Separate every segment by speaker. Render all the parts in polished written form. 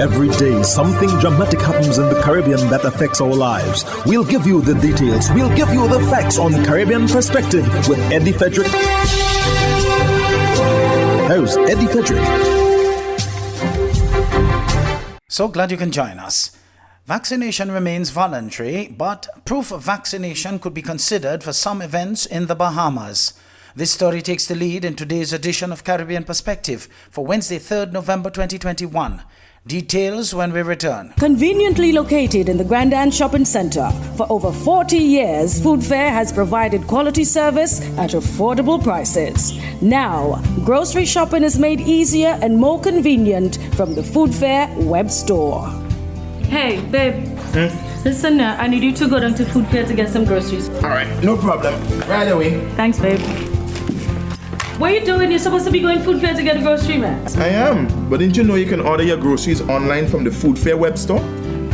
Speaker 1: Every day, something dramatic happens in the Caribbean that affects our lives. We'll give you the details. We'll give you the facts on Caribbean Perspective with Eddie Frederick. Here's Eddie Frederick.
Speaker 2: So glad you can join us. Vaccination remains voluntary, but proof of vaccination could be considered for some events in the Bahamas. This story takes the lead in today's edition of Caribbean Perspective for Wednesday, 3rd November 2021. Details when we return.
Speaker 3: Conveniently located in the Grand Anne Shopping Center, for over 40 years, Food Fair has provided quality service at affordable prices. Now, grocery shopping is made easier and more convenient from the Food Fair web store.
Speaker 4: Hey, babe. Listen, I need you to go down to Food Fair to get some groceries.
Speaker 5: All right, no problem. Right away.
Speaker 4: Thanks, babe. What are you doing? You're supposed to be going Food Fair to get a grocery, man.
Speaker 5: I am, but didn't you know you can order your groceries online from the Food Fair web store?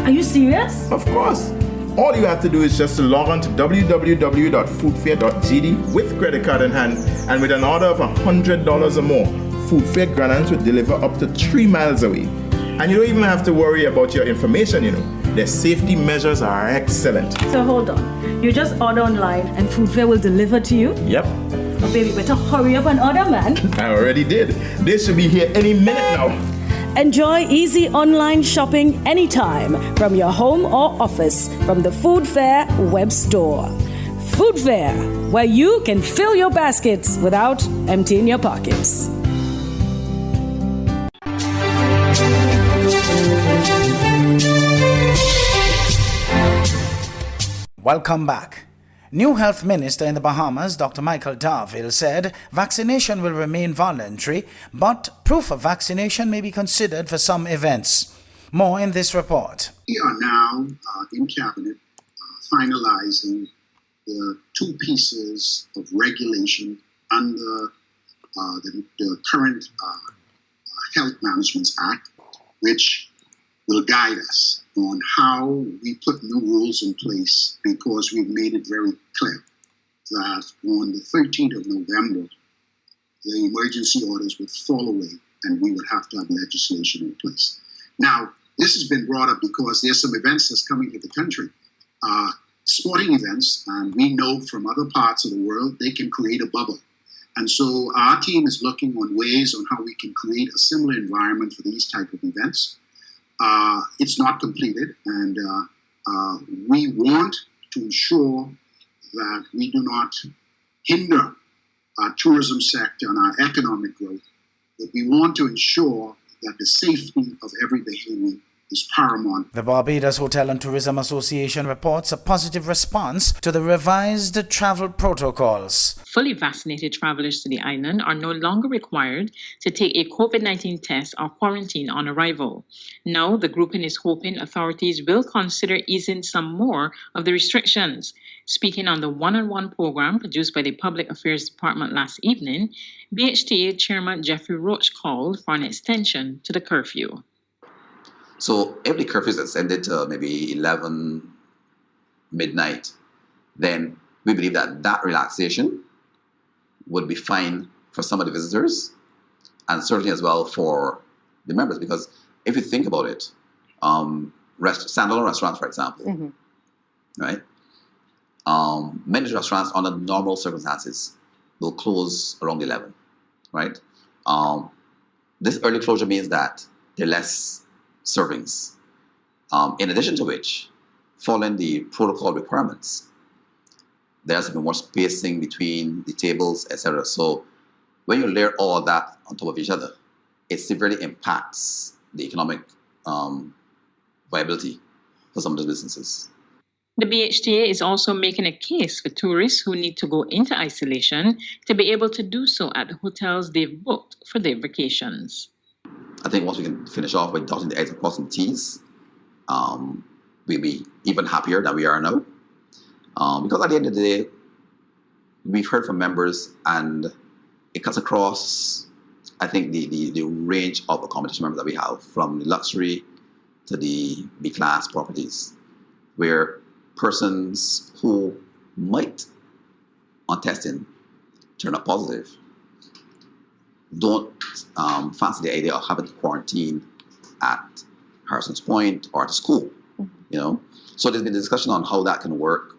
Speaker 4: Are you serious?
Speaker 5: Of course. All you have to do is just to log on to www.foodfair.gd with credit card in hand, and with an order of $100 or more, Food Fair Grandans will deliver up to 3 miles away. And you don't even have to worry about your information, you know. Their safety measures are excellent.
Speaker 4: So hold on. You just order online and Food Fair will deliver to you?
Speaker 5: Yep.
Speaker 4: Oh, baby, better hurry up and order, man.
Speaker 5: I already did. They should be here any minute now.
Speaker 3: Enjoy easy online shopping anytime from your home or office from the Food Fair web store. Food Fair, where you can fill your baskets without emptying your pockets.
Speaker 2: Welcome back. New Health Minister in the Bahamas, Dr. Michael Darville, said vaccination will remain voluntary, but proof of vaccination may be considered for some events. More in this report.
Speaker 6: We are now in Cabinet finalizing the 2 pieces of regulation under the current Health Management Act, which will guide us on how we put new rules in place, because we've made it very clear that on the 13th of November, the emergency orders would fall away and we would have to have legislation in place. Now, this has been brought up because there's some events that's coming to the country, sporting events, and we know from other parts of the world, they can create a bubble. And so our team is looking on ways on how we can create a similar environment for these type of events. It's not completed, and we want to ensure that we do not hinder our tourism sector and our economic growth, but we want to ensure that the safety of every Bahamian is paramount.
Speaker 2: The Barbados Hotel and Tourism Association reports a positive response to the revised travel protocols.
Speaker 7: Fully vaccinated travelers to the island are no longer required to take a COVID-19 test or quarantine on arrival. Now, the grouping is hoping authorities will consider easing some more of the restrictions. Speaking on the one-on-one program produced by the Public Affairs Department last evening, BHTA Chairman Jeffrey Roach called for an extension to the curfew.
Speaker 8: So if the curfew is extended to maybe 11 midnight, then we believe that that relaxation would be fine for some of the visitors and certainly as well for the members. Because if you think about it, standalone restaurants, for example, right? Many restaurants under normal circumstances will close around 11, right? This early closure means that there are less servings. In addition to which, following the protocol requirements, there has to be more spacing between the tables, etc. So when you layer all of that on top of each other, it severely impacts the economic viability for some of the businesses.
Speaker 7: The BHTA is also making a case for tourists who need to go into isolation to be able to do so at the hotels they've booked for their vacations.
Speaker 8: I think once we can finish off with dotting the I's and crossing the T's, we'll be even happier than we are now. Because at the end of the day, we've heard from members and it cuts across, I think, the range of accommodation members that we have, from the luxury to the B-class properties, where persons who might, on testing, turn up positive, don't fancy the idea of having to quarantine at Harrison's Point or at a school, you know. So there's been a discussion on how that can work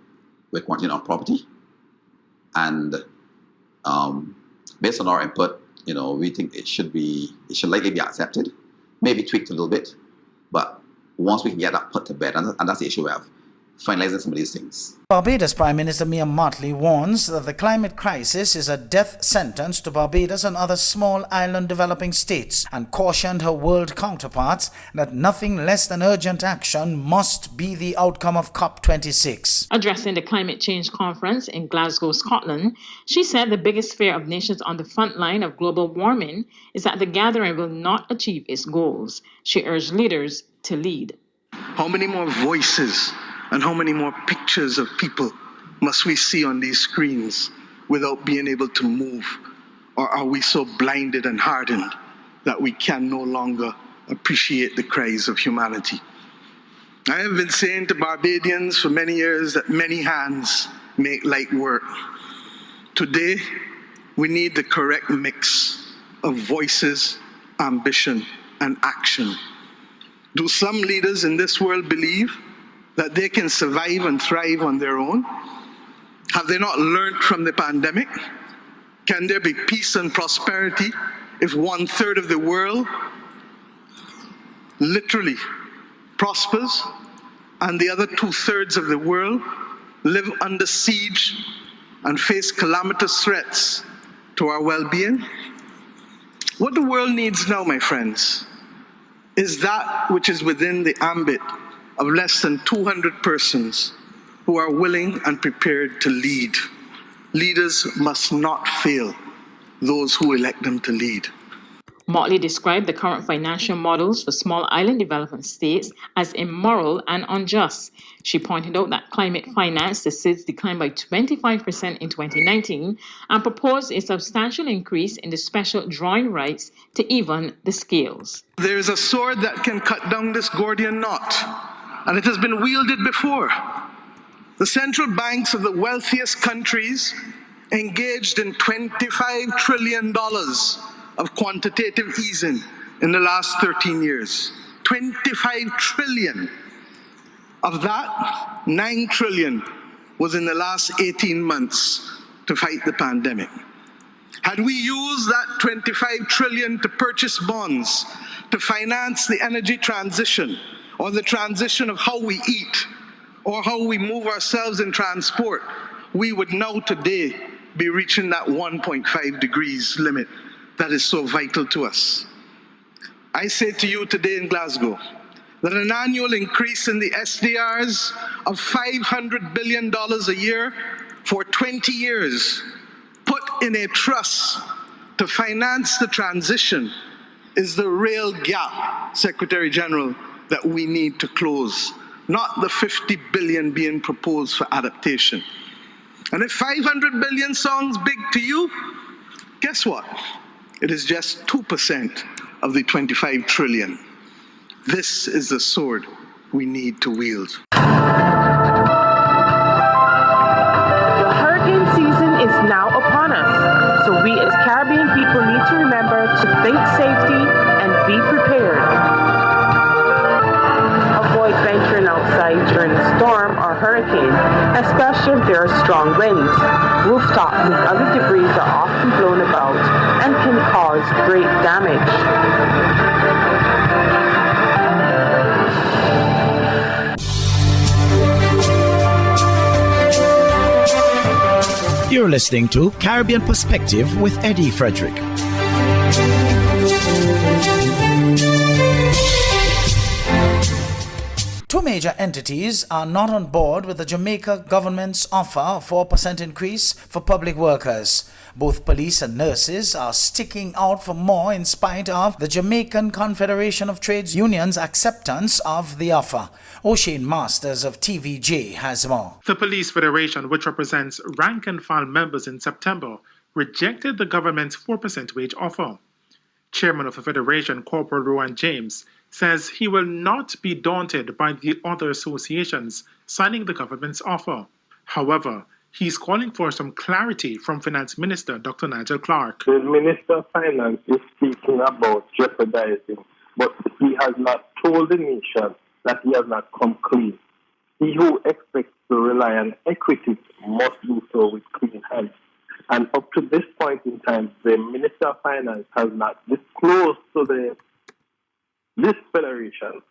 Speaker 8: with quarantine on property. And based on our input, you know, we think it should likely be accepted, maybe tweaked a little bit. But once we can get that put to bed, and that's the issue we have, finalizing some of these things.
Speaker 2: Barbados Prime Minister Mia Mottley warns that the climate crisis is a death sentence to Barbados and other small island developing states, and cautioned her world counterparts that nothing less than urgent action must be the outcome of COP26.
Speaker 7: Addressing the climate change conference in Glasgow, Scotland, she said the biggest fear of nations on the front line of global warming is that the gathering will not achieve its goals. She urged leaders to lead.
Speaker 9: How many more voices and how many more pictures of people must we see on these screens without being able to move? Or are we so blinded and hardened that we can no longer appreciate the cries of humanity? I have been saying to Barbadians for many years that many hands make light work. Today, we need the correct mix of voices, ambition, and action. Do some leaders in this world believe that they can survive and thrive on their own? Have they not learned from the pandemic? Can there be peace and prosperity if 1/3 of the world literally prospers and the other 2/3 of the world live under siege and face calamitous threats to our well-being? What the world needs now, my friends, is that which is within the ambit of less than 200 persons who are willing and prepared to lead. Leaders must not fail those who elect them to lead.
Speaker 7: Motley described the current financial models for small island developing states as immoral and unjust. She pointed out that climate finance assists declined by 25% in 2019 and proposed a substantial increase in the special drawing rights to even the scales.
Speaker 9: There is a sword that can cut down this Gordian knot, and it has been wielded before. The central banks of the wealthiest countries engaged in $25 trillion of quantitative easing in the last 13 years. 25 trillion. Of that, 9 trillion was in the last 18 months to fight the pandemic. Had we used that 25 trillion to purchase bonds, to finance the energy transition, or the transition of how we eat, or how we move ourselves in transport, we would now today be reaching that 1.5 degrees limit that is so vital to us. I say to you today in Glasgow that an annual increase in the SDRs of $500 billion a year for 20 years, put in a trust to finance the transition, is the real gap, Secretary General, that we need to close, not the 50 billion being proposed for adaptation. And if 500 billion sounds big to you, guess what? It is just 2% of the 25 trillion. This is the sword we need to wield.
Speaker 10: The hurricane season is now upon us, so we as Caribbean people need to remember to think safety and be prepared. Avoid venturing outside during a storm or hurricane, especially if there are strong winds. Rooftops and other debris are often blown about and can cause great damage.
Speaker 1: You're listening to Caribbean Perspective with Eddie Frederick.
Speaker 2: Two major entities are not on board with the Jamaica government's offer of 4% increase for public workers. Both police and nurses are sticking out for more in spite of the Jamaican Confederation of Trades Unions' acceptance of the offer. O'Shane Masters of TVJ has more.
Speaker 11: The Police Federation, which represents rank and file members in September, rejected the government's 4% wage offer. Chairman of the Federation, Corporal Rowan James, says he will not be daunted by the other associations signing the government's offer. However, he's calling for some clarity from Finance Minister Dr. Nigel Clark.
Speaker 12: The Minister of Finance is speaking about jeopardizing but he has not told the nation that he has not come clean. He who expects to rely on equity must do so with clean hands. And up to this point in time, the Minister of Finance has not disclosed to this federation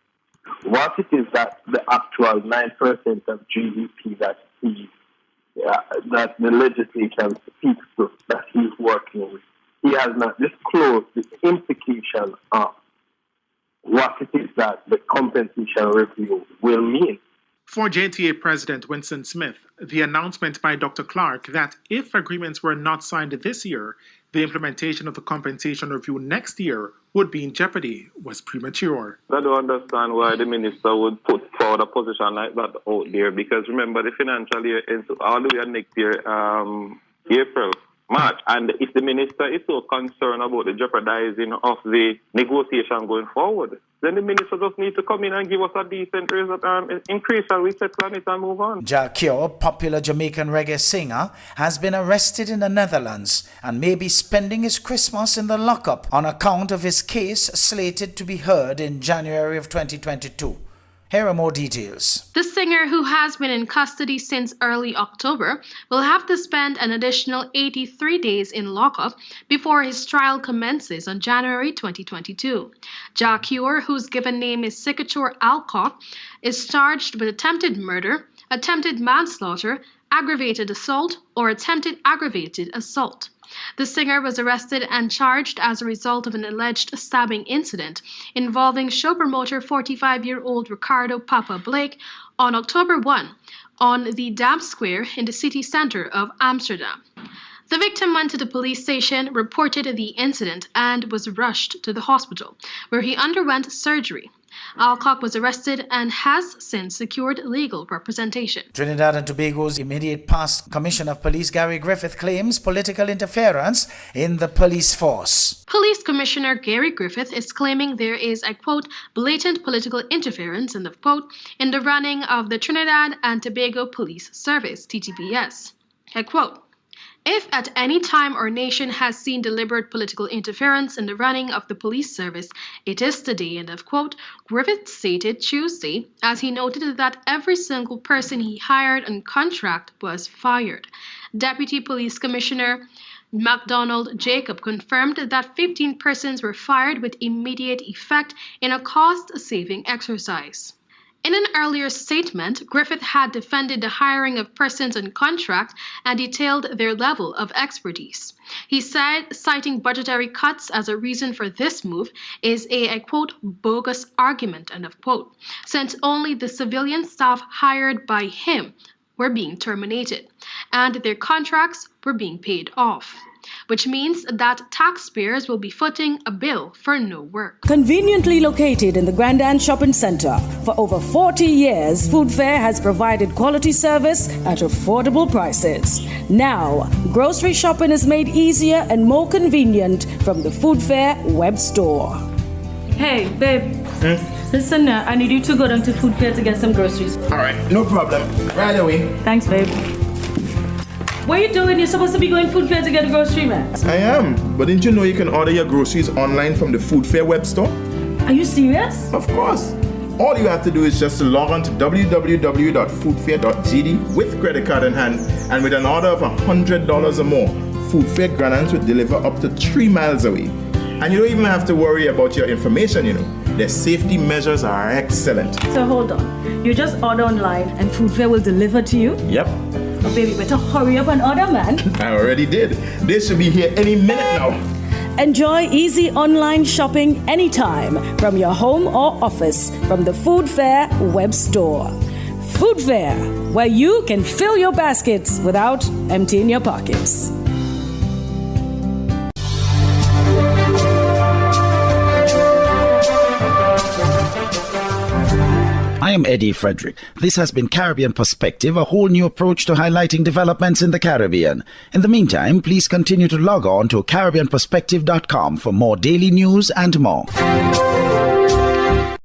Speaker 12: what it is that the actual 9% of GDP that the legislation speaks to, that he's working with. He has not disclosed the implication of what it is that the compensation review will mean.
Speaker 11: For JTA President Winston Smith, the announcement by Dr. Clark that if agreements were not signed this year, the implementation of the compensation review next year would be in jeopardy was premature.
Speaker 12: I don't understand why the minister would put forward a position like that out there, because remember, the financial year ends all the way next year, April, March. And if the minister is so concerned about the jeopardizing of the negotiation going forward, then the minister just needs to come in and give us a decent increase, and we settle on it and move on.
Speaker 2: Jacques, popular Jamaican reggae singer, has been arrested in the Netherlands and may be spending his Christmas in the lockup on account of his case slated to be heard in January of 2022. Here are more details.
Speaker 13: The singer, who has been in custody since early October, will have to spend an additional 83 days in lockup before his trial commences on January 2022. Jacques, whose given name is Sikachor Alcock, is charged with attempted murder, attempted manslaughter, aggravated assault, or attempted aggravated assault. The singer was arrested and charged as a result of an alleged stabbing incident involving show promoter 45-year-old Ricardo Papa Blake on October 1 on the Dam Square in the city center of Amsterdam. The victim went to the police station, reported the incident, and was rushed to the hospital, where he underwent surgery. Alcock was arrested and has since secured legal representation.
Speaker 2: Trinidad and Tobago's immediate past Commissioner of Police Gary Griffith claims political interference in the police force.
Speaker 13: Police Commissioner Gary Griffith is claiming there is a, quote, blatant political interference, end of quote, in the running of the Trinidad and Tobago Police Service, TTPS. I quote, if at any time our nation has seen deliberate political interference in the running of the police service, it is today, end of quote, Griffith stated Tuesday, as he noted that every single person he hired on contract was fired. Deputy Police Commissioner MacDonald Jacob confirmed that 15 persons were fired with immediate effect in a cost-saving exercise. In an earlier statement, Griffith had defended the hiring of persons on contract and detailed their level of expertise. He said, citing budgetary cuts as a reason for this move is a quote, bogus argument, end of quote, since only the civilian staff hired by him were being terminated, and their contracts were being paid off, which means that taxpayers will be footing a bill for no work.
Speaker 3: Conveniently located in the Grand Shopping Center, for over 40 years, Food Fair has provided quality service at affordable prices. Now, grocery shopping is made easier and more convenient from the Food Fair web store.
Speaker 4: Hey, babe. Listen, I need you to go down to Food Fair to get some groceries.
Speaker 5: All right, no problem. Right away.
Speaker 4: Thanks, babe. What are you doing? You're supposed to be going Food Fair to get a grocery, man.
Speaker 5: I am, but didn't you know you can order your groceries online from the Food Fair web store?
Speaker 4: Are you serious?
Speaker 5: Of course. All you have to do is just to log on to www.foodfair.gd with credit card in hand, and with an order of $100 or more, Food Fair grants will deliver up to 3 miles away. And you don't even have to worry about your information, you know. Their safety measures are excellent.
Speaker 4: So hold on. You just order online and Food Fair will deliver to you?
Speaker 5: Yep.
Speaker 4: Oh, baby, better hurry up and order, man.
Speaker 5: I already did. They should be here any minute now.
Speaker 3: Enjoy easy online shopping anytime from your home or office from the Food Fair web store. Food Fair, where you can fill your baskets without emptying your pockets.
Speaker 2: I am Eddie Frederick. This has been Caribbean Perspective, a whole new approach to highlighting developments in the Caribbean. In the meantime, please continue to log on to CaribbeanPerspective.com for more daily news and more.